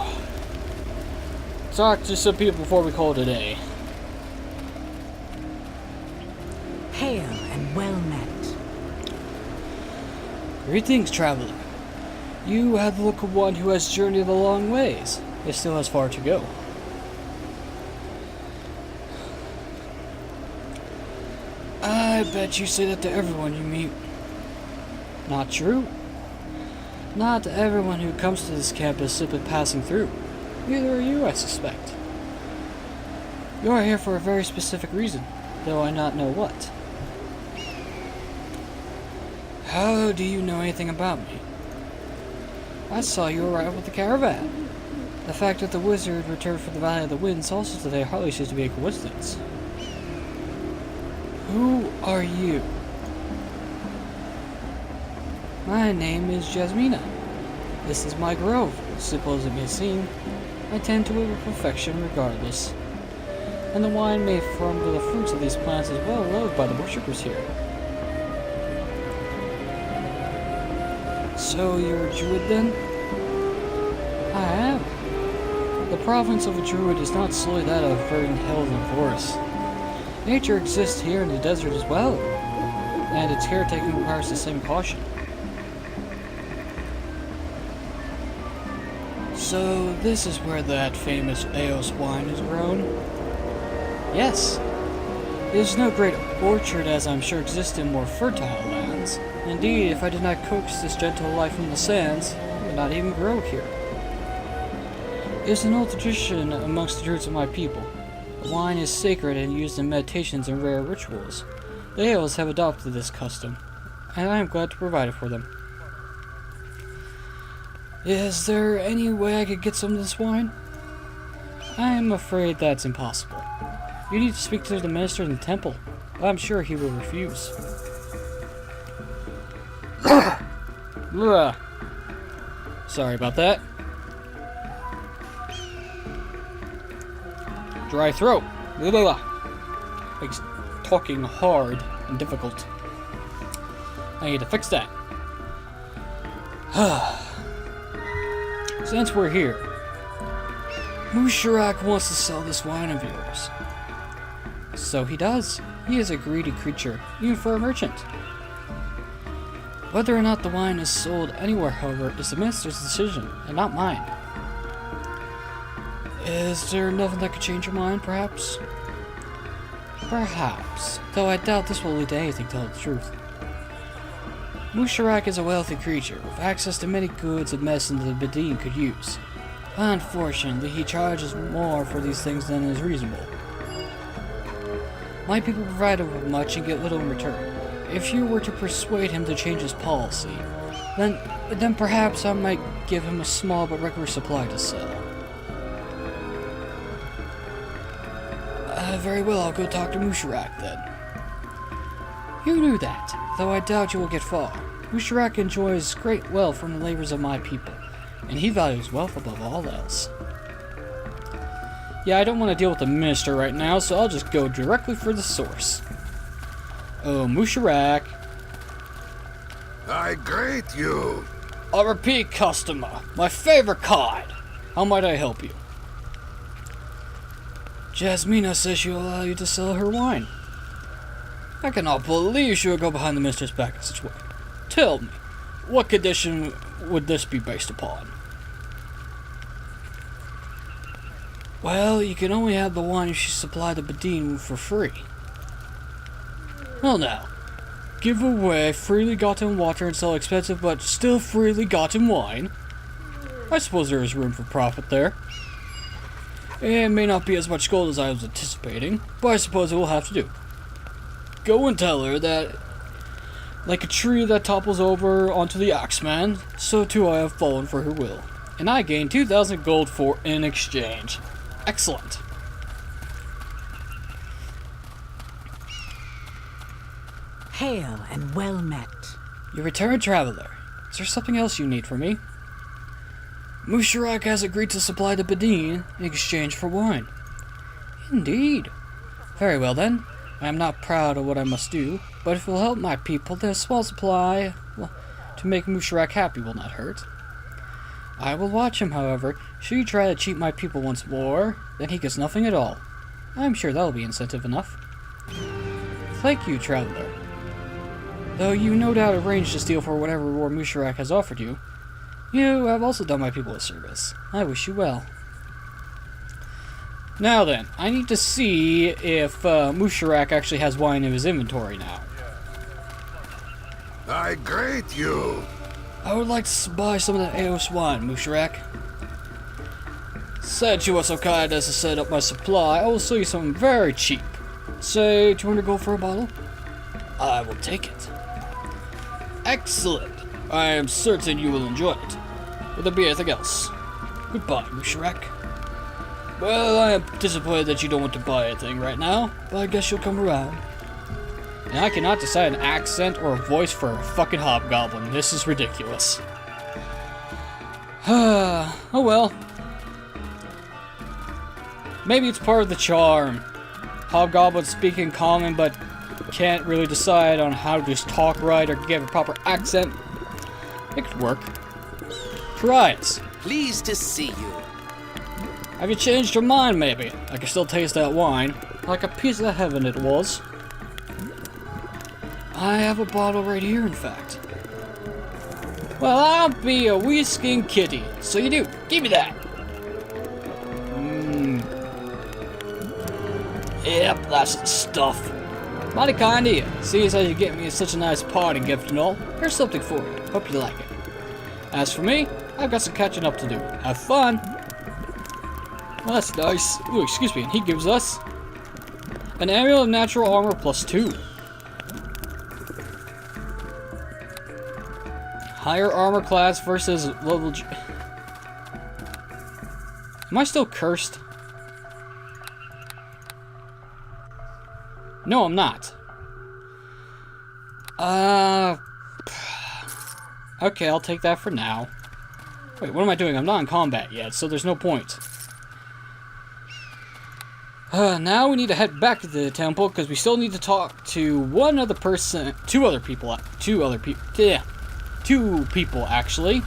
talk to some people before we call it a day. Hail and well met. Greetings, traveler. You have the look of one who has journeyed a long ways. It still has far to go. I bet you say that to everyone you meet. Not true. Not everyone who comes to this camp is simply passing through. Neither are you, I suspect. You are here for a very specific reason, though I not know what. How do you know anything about me? I saw you arrive with the caravan. The fact that the wizard returned from the Valley of the Winds also today hardly seems to be a coincidence. Who are you? My name is Jasmina. This is my grove. Simple as it may seem, I tend to it with perfection regardless. And the wine made from the fruits of these plants is well loved by the worshippers here. So you're a druid then? I am. The province of a druid is not solely that of verdant hills and forests. Nature exists here in the desert as well, and its caretaking requires the same caution. So this is where that famous Eos wine is grown? Yes. It is no great orchard as I'm sure exists in more fertile lands. Indeed, if I did not coax this gentle life from the sands, it would not even grow here. It's an old tradition amongst the roots of my people. Wine is sacred and used in meditations and rare rituals. The Aos have adopted this custom, and I am glad to provide it for them. Is there any way I could get some of this wine? I am afraid that's impossible. You need to speak to the minister in the temple, but I'm sure he will refuse. Sorry about that. Dry throat. Makes talking hard and difficult. I need to fix that. Since we're here, Musharak wants to sell this wine of yours. So he does. He is a greedy creature, even for a merchant. Whether or not the wine is sold anywhere, however, is the minister's decision, and not mine. Is there nothing that could change your mind, perhaps? Perhaps, though I doubt this will lead to anything, to tell the truth. Musharak is a wealthy creature, with access to many goods and medicine that the Bedin could use. Unfortunately, he charges more for these things than is reasonable. My people provide him with much and get little in return. If you were to persuade him to change his policy, then perhaps I might give him a small but regular supply to sell. Very well, I'll go talk to Musharak then. You knew that, though I doubt you will get far. Musharak enjoys great wealth from the labors of my people, and he values wealth above all else. Yeah, I don't want to deal with the minister right now, so I'll just go directly for the source. Oh, Musharak. I greet you. A repeat customer, my favorite kind. How might I help you? Jasmina says she'll allow you to sell her wine. I cannot believe she would go behind the minister's back in such a way. Tell me, what condition would this be based upon? Well, you can only have the wine if you supply the Bedin for free. Well now, give away freely gotten water and sell expensive but still freely gotten wine? I suppose there is room for profit there. It may not be as much gold as I was anticipating, but I suppose it will have to do. Go and tell her that, like a tree that topples over onto the axeman, so too I have fallen for her will. And I gain 2,000 gold in exchange. Excellent. Hail and well met. You returned traveler. Is there something else you need from me? Musharak has agreed to supply the Bedin in exchange for wine. Indeed. Very well then. I am not proud of what I must do, but if it will help my people, then a small supply to make Musharak happy will not hurt. I will watch him, however. Should you try to cheat my people once more, then he gets nothing at all. I am sure that will be incentive enough. Thank you, traveler. Though you no doubt arranged this deal for whatever reward Musharak has offered you, you have also done my people a service. I wish you well. Now then, I need to see if Musharak actually has wine in his inventory now. I greet you. I would like to buy some of the Aos wine, Musharak. Since you were so kind as to set up my supply, I will sell you something very cheap. Say 200 gold for a bottle? I will take it. Excellent. I am certain you will enjoy it. Will there be anything else? Goodbye, Musharak. Well, I am disappointed that you don't want to buy anything right now, but I guess you'll come around. And I cannot decide an accent or a voice for a fucking hobgoblin. This is ridiculous. Oh well. Maybe it's part of the charm. Hobgoblins speak in common, but can't really decide on how to just talk right or give a proper accent. It could work. Try it. Pleased to see you. Have you changed your mind, maybe? I can still taste that wine. Like a piece of heaven it was. I have a bottle right here, in fact. Well, I'll be a whisking kitty. So you do. Give me that. Yep, that's the stuff. Mighty kind of you. Seeing as you get me such a nice party gift and all, here's something for you. Hope you like it. As for me, I've got some catching up to do. Have fun. Well, that's nice. Ooh, excuse me. And he gives us an amulet of natural armor +2. Higher armor class versus level G. Am I still cursed? No, I'm not. Okay, I'll take that for now. Wait, what am I doing? I'm not in combat yet, so there's no point. Now we need to head back to the temple because we still need to talk to one other person, two people actually.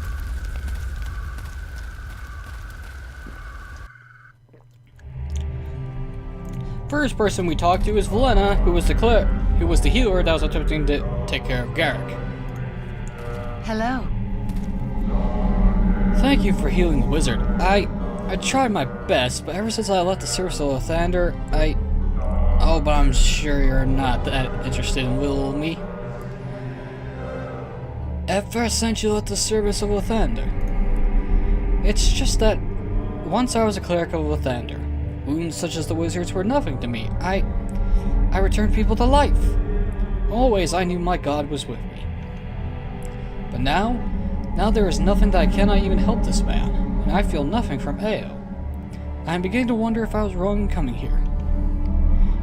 First person we talked to is Valena, who was the healer that was attempting to take care of Garrick. Hello. Thank you for healing the wizard. I tried my best, but ever since I left the service of Lathander, oh, but I'm sure you're not that interested in little me. At first since you left the service of Lathander. It's just that once I was a cleric of Lathander. Wounds such as the wizard's were nothing to me. I returned people to life. Always I knew my god was with me. But now there is nothing that I cannot even help this man, and I feel nothing from Ao. I am beginning to wonder if I was wrong in coming here.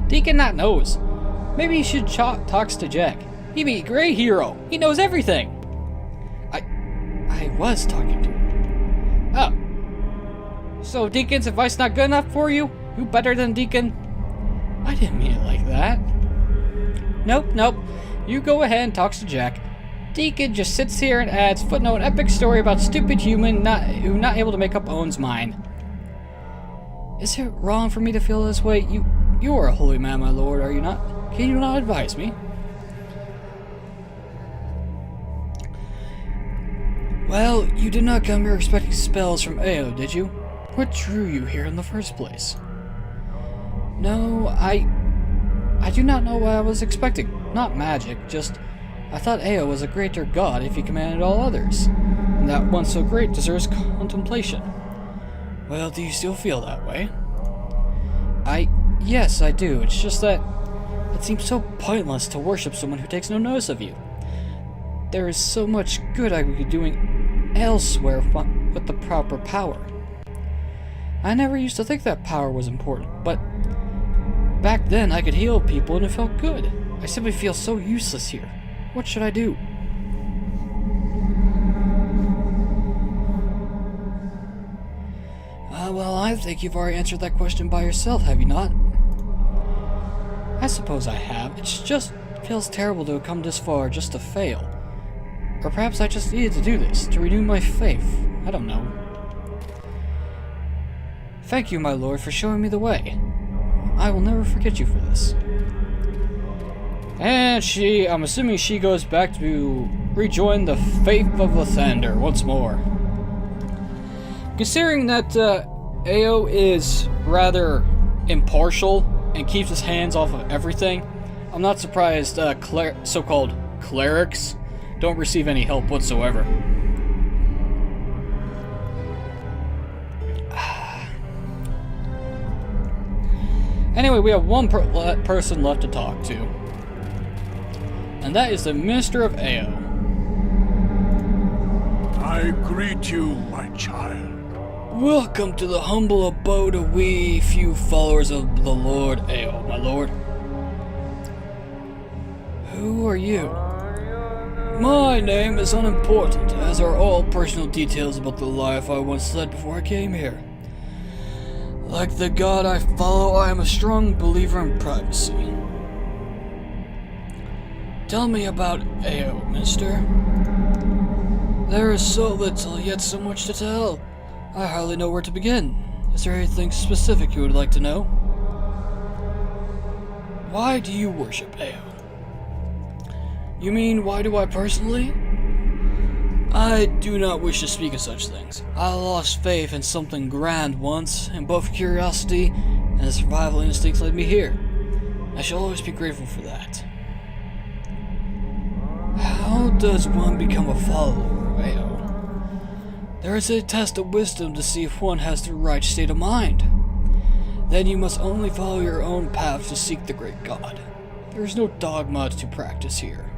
Deacon not knows. Maybe he should talks to Jack. He be a great hero. He knows everything. I was talking to him. Oh. So Deacon's advice not good enough for you? Who better than Deacon? I didn't mean it like that. Nope. You go ahead and talks to Jack. Deacon just sits here and adds footnote an epic story about stupid human who not able to make up Owen's mind. Is it wrong for me to feel this way? You are a holy man, my lord, are you not? Can you not advise me? Well, you did not come here expecting spells from Ao, did you? What drew you here in the first place? No, I do not know what I was expecting. Not magic, just I thought Ao was a greater god if he commanded all others, and that one so great deserves contemplation. Well, do you still feel that way? Yes, I do. It's just that it seems so pointless to worship someone who takes no notice of you. There is so much good I could be doing elsewhere with the proper power. I never used to think that power was important, but back then I could heal people and it felt good. I simply feel so useless here. What should I do? Well, I think you've already answered that question by yourself, have you not? I suppose I have. It just feels terrible to have come this far just to fail. Or perhaps I just needed to do this, to renew my faith. I don't know. Thank you, my lord, for showing me the way. I will never forget you for this. And I'm assuming she goes back to rejoin the faith of Lathander once more. Considering that Ao is rather impartial and keeps his hands off of everything, I'm not surprised so-called clerics don't receive any help whatsoever. Anyway, we have one person left to talk to. And that is the Minister of Ao. I greet you, my child. Welcome to the humble abode of we few followers of the Lord Ao, my lord. Who are you? My name is unimportant, as are all personal details about the life I once led before I came here. Like the god I follow, I am a strong believer in privacy. Tell me about Ao, mister. There is so little, yet so much to tell. I hardly know where to begin. Is there anything specific you would like to know? Why do you worship Ao? You mean, why do I personally? I do not wish to speak of such things. I lost faith in something grand once, and both curiosity and the survival instinct led me here. I shall always be grateful for that. How does one become a follower of Ao? There is a test of wisdom to see if one has the right state of mind. then you must only follow your own path to seek the great god. There is no dogma to practice here.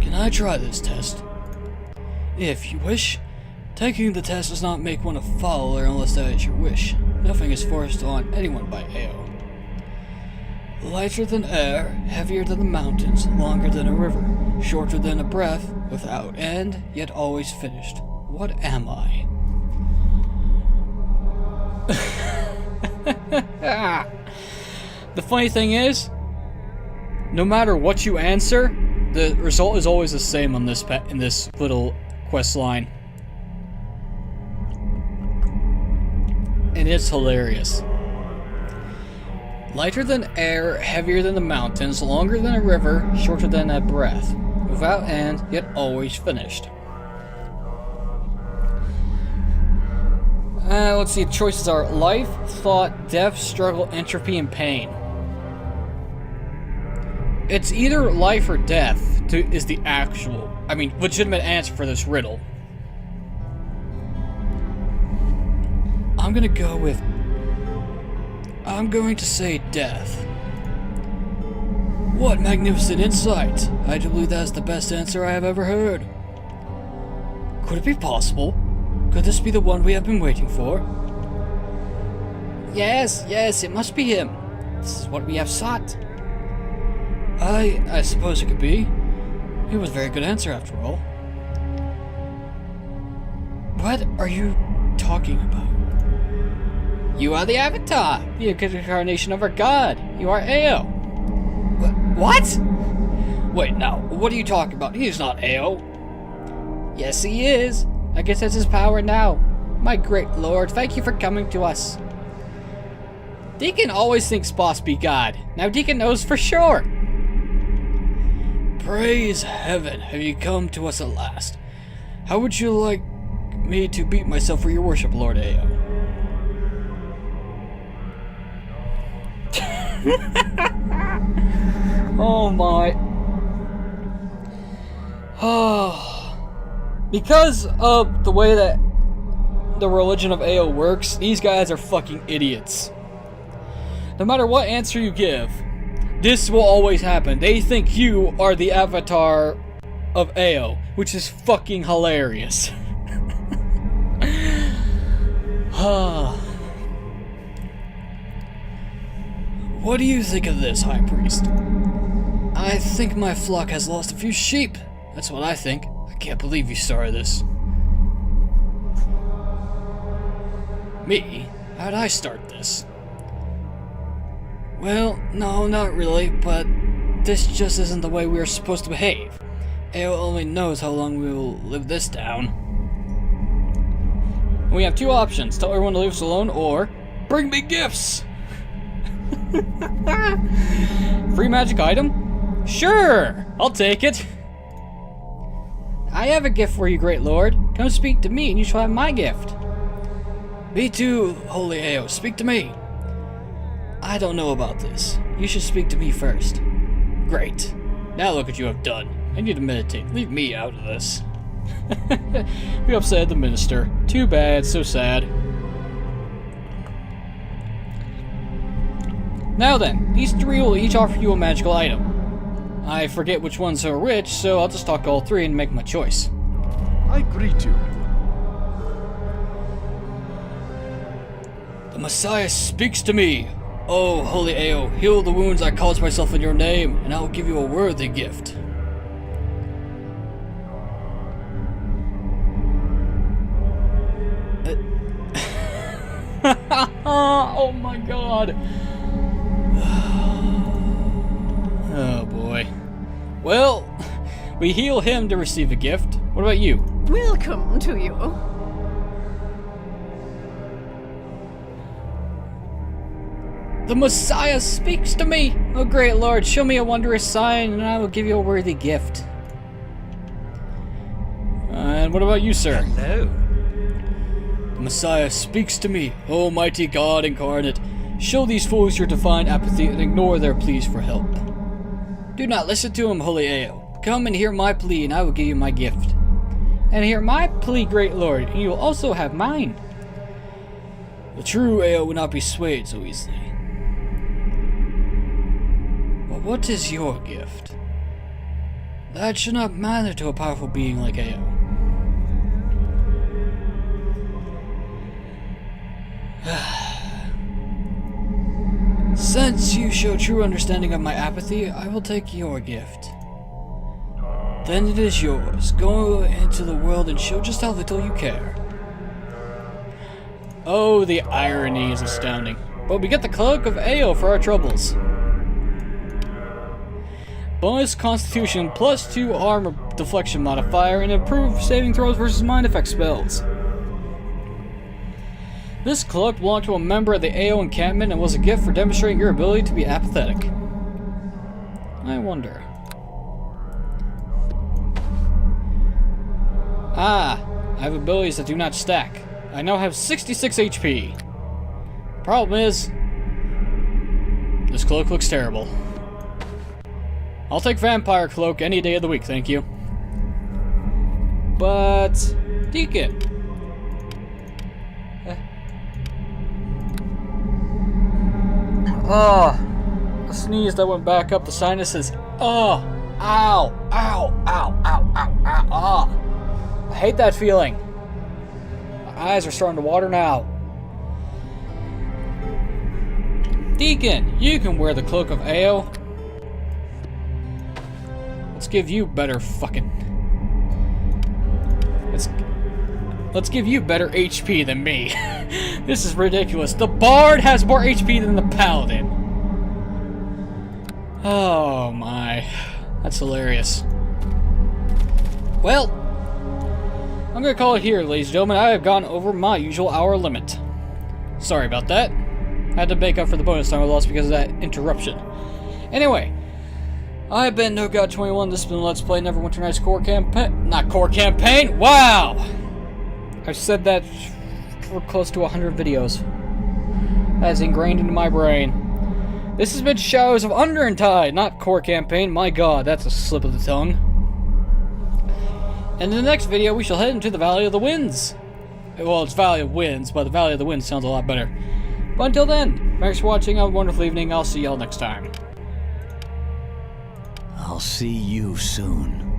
Can I try this test? If you wish. Taking the test does not make one a follower unless that is your wish. Nothing is forced on anyone by Ao. Lighter than air, heavier than the mountains, longer than a river, shorter than a breath, without end, yet always finished. What am I? The funny thing is, no matter what you answer, the result is always the same on this in this little quest line. And it's hilarious. Lighter than air, heavier than the mountains, longer than a river, shorter than a breath, without end, yet always finished. Let's see, choices are life, thought, death, struggle, entropy, and pain. It's either life or death is the actual, legitimate answer for this riddle. I'm going to say death. What magnificent insight! I do believe that's the best answer I have ever heard. Could it be possible? Could this be the one we have been waiting for? Yes, it must be him. This is what we have sought. I suppose it could be. It was a very good answer after all. What are you talking about? You are the Avatar, the incarnation of our god. You are Ao. What? Wait, now, what are you talking about? He is not Ao. Yes, he is. I guess that's his power now. My great lord, thank you for coming to us. Deacon always thinks Boss be God. Now Deacon knows for sure. Praise heaven, have you come to us at last? How would you like me to beat myself for your worship, Lord Ao? Oh my. Because of the way that the religion of Ao works, these guys are fucking idiots. No matter what answer you give, this will always happen. They think you are the avatar of Ao, which is fucking hilarious. What do you think of this, High Priest? I think my flock has lost a few sheep. That's what I think. I can't believe you started this. Me? How'd I start this? Well, no, not really, but this just isn't the way we are supposed to behave. Ao only knows how long we will live this down. We have two options. Tell everyone to leave us alone, or bring me gifts! Free magic item? Sure! I'll take it! I have a gift for you, great lord. Come speak to me and you shall have my gift. Me too, holy Ao. Speak to me. I don't know about this. You should speak to me first. Great. Now look what you have done. I need to meditate. Leave me out of this. We upset the minister. Too bad, so sad. Now then, these three will each offer you a magical item. I forget which ones are which, so I'll just talk all three and make my choice. I greet you. The Messiah speaks to me. Oh, holy Ao, heal the wounds I caused myself in your name, and I will give you a worthy gift. Oh my god. Oh boy. Well, we heal him to receive a gift. What about you? Welcome to you. The Messiah speaks to me! Oh great lord, show me a wondrous sign and I will give you a worthy gift. And what about you, sir? Hello. The Messiah speaks to me. Oh mighty God incarnate, show these fools your divine apathy and ignore their pleas for help. Do not listen to him, holy Ao. Come and hear my plea and I will give you my gift. And hear my plea, great lord, and you will also have mine. The true Ao would not be swayed so easily. But what is your gift? That should not matter to a powerful being like Ao. Since you show true understanding of my apathy, I will take your gift. Then it is yours. Go into the world and show just how little you care. Oh, the irony is astounding. But we get the Cloak of Ao for our troubles. Bonus Constitution +2 armor deflection modifier and improved saving throws versus mind effect spells. This cloak belonged to a member of the Ao Encampment and was a gift for demonstrating your ability to be apathetic. I wonder. Ah, I have abilities that do not stack. I now have 66 HP. Problem is, this cloak looks terrible. I'll take Vampire Cloak any day of the week, thank you. But, Deacon. The sneeze that went back up the sinuses. Ow, ow, ow, ow, ow, ow. I hate that feeling. My eyes are starting to water now. Deacon, you can wear the Cloak of Ao. Let's give you better fucking... Let's give you better HP than me. This is ridiculous. The Bard has more HP than the Paladin. Oh my. That's hilarious. Well, I'm gonna call it here, ladies and gentlemen. I have gone over my usual hour limit. Sorry about that. Had to make up for the bonus time I lost because of that interruption. Anyway, I've been NoGod21. This has been Let's Play Neverwinter Nights Core Campaign. Not Core Campaign! Wow! I've said that for close to 100 videos. That's ingrained into my brain. This has been Shadows of Undrentide, not Core Campaign. My god, that's a slip of the tongue. And in the next video, we shall head into the Valley of the Winds. Well, it's Valley of Winds, but the Valley of the Winds sounds a lot better. But until then, thanks for watching. Have a wonderful evening. I'll see y'all next time. I'll see you soon.